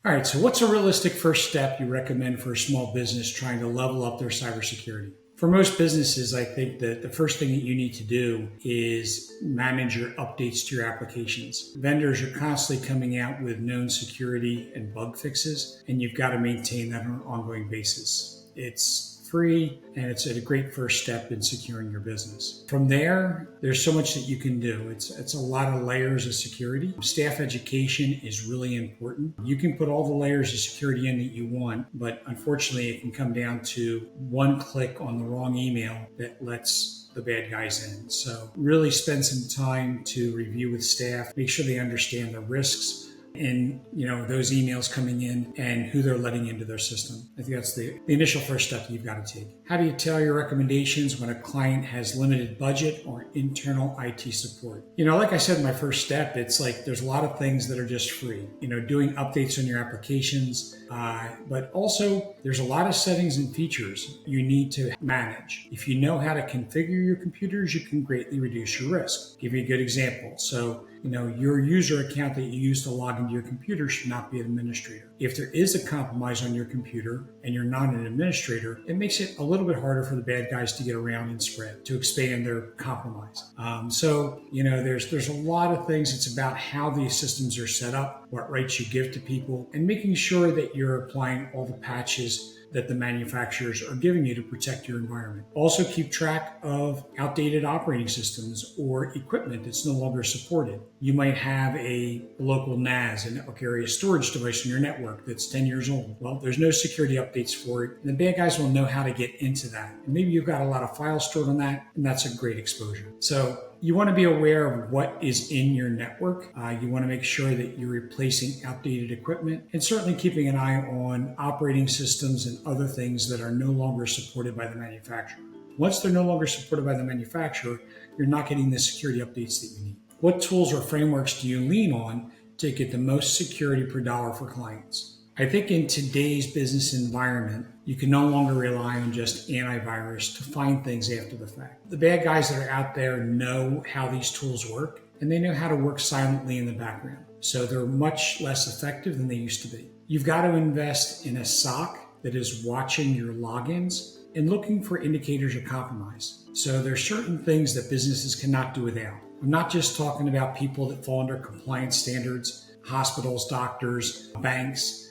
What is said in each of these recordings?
All right, so what's a realistic first step you recommend for a small business trying to level up their cybersecurity? For most businesses, I think that the first thing that you need to do is manage your updates to your applications. Vendors are constantly coming out with known security and bug fixes, and you've got to maintain that on an ongoing basis. It's free and it's a great first step in securing your business. From there, there's so much that you can do. It's a lot of layers of security. Staff education is really important. You can put all the layers of security in that you want, but unfortunately it can come down to one click on the wrong email that lets the bad guys in. So really spend some time to review with staff, make sure they understand the risks and those emails coming in and who they're letting into their system. I think that's the initial first step that you've got to take. How do you tell your recommendations when a client has limited budget or internal IT support? Like I said in my first step, it's like there's a lot of things that are just free. Doing updates on your applications, but also there's a lot of settings and features you need to manage. If you know how to configure your computers, you can greatly reduce your risk. Give you a good example. So your user account that you use to log into your computer should not be an administrator. If there is a compromise on your computer and you're not an administrator, it makes it a little bit harder for the bad guys to get around and spread, to expand their compromise. There's a lot of things. It's about how these systems are set up, what rights you give to people, and making sure that you're applying all the patches that the manufacturers are giving you to protect your environment. Also keep track of outdated operating systems or equipment that's no longer supported. You might have a local NAS, a network area storage device in your network that's 10 years old. Well, there's no security updates for it. And the bad guys will know how to get into that. And maybe you've got a lot of files stored on that, and that's a great exposure. So you want to be aware of what is in your network. You want to make sure that you're replacing outdated equipment and certainly keeping an eye on operating systems and other things that are no longer supported by the manufacturer. Once they're no longer supported by the manufacturer, you're not getting the security updates that you need. What tools or frameworks do you lean on to get the most security per dollar for clients? I think in today's business environment, you can no longer rely on just antivirus to find things after the fact. The bad guys that are out there know how these tools work, and they know how to work silently in the background. So they're much less effective than they used to be. You've got to invest in a SOC that is watching your logins and looking for indicators of compromise. So there's certain things that businesses cannot do without. I'm not just talking about people that fall under compliance standards, hospitals, doctors, banks.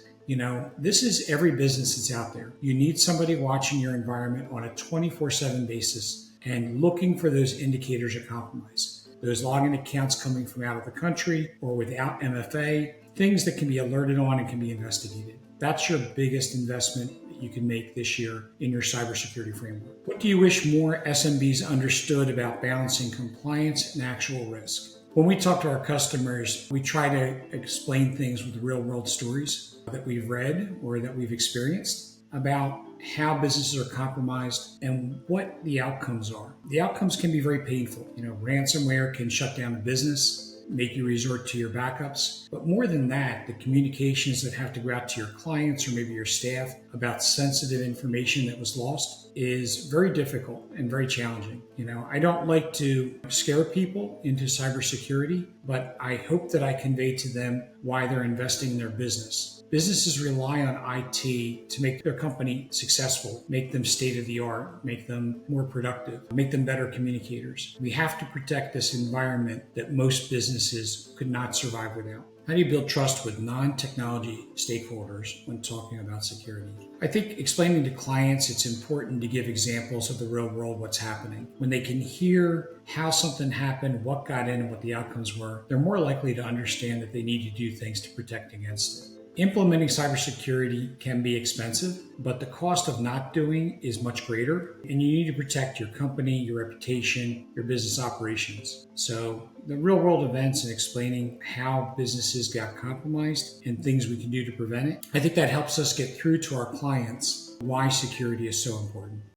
This is every business that's out there. You need somebody watching your environment on a 24/7 basis and looking for those indicators of compromise. Those login accounts coming from out of the country or without MFA, things that can be alerted on and can be investigated. That's your biggest investment that you can make this year in your cybersecurity framework. What do you wish more SMBs understood about balancing compliance and actual risk? When we talk to our customers, we try to explain things with real-world stories that we've read or that we've experienced about how businesses are compromised and what the outcomes are. The outcomes can be very painful. Ransomware can shut down a business, make you resort to your backups. But more than that, the communications that have to go out to your clients or maybe your staff about sensitive information that was lost is very difficult and very challenging. I don't like to scare people into cybersecurity, but I hope that I convey to them why they're investing in their business. Businesses rely on IT to make their company successful, make them state of the art, make them more productive, make them better communicators. We have to protect this environment that most businesses could not survive without. How do you build trust with non-technology stakeholders when talking about security? I think explaining to clients it's important to give examples of the real world, what's happening. When they can hear how something happened, what got in, and what the outcomes were, they're more likely to understand that they need to do things to protect against it. Implementing cybersecurity can be expensive, but the cost of not doing is much greater, and you need to protect your company, your reputation, your business operations. So the real world events and explaining how businesses got compromised and things we can do to prevent it, I think that helps us get through to our clients why security is so important.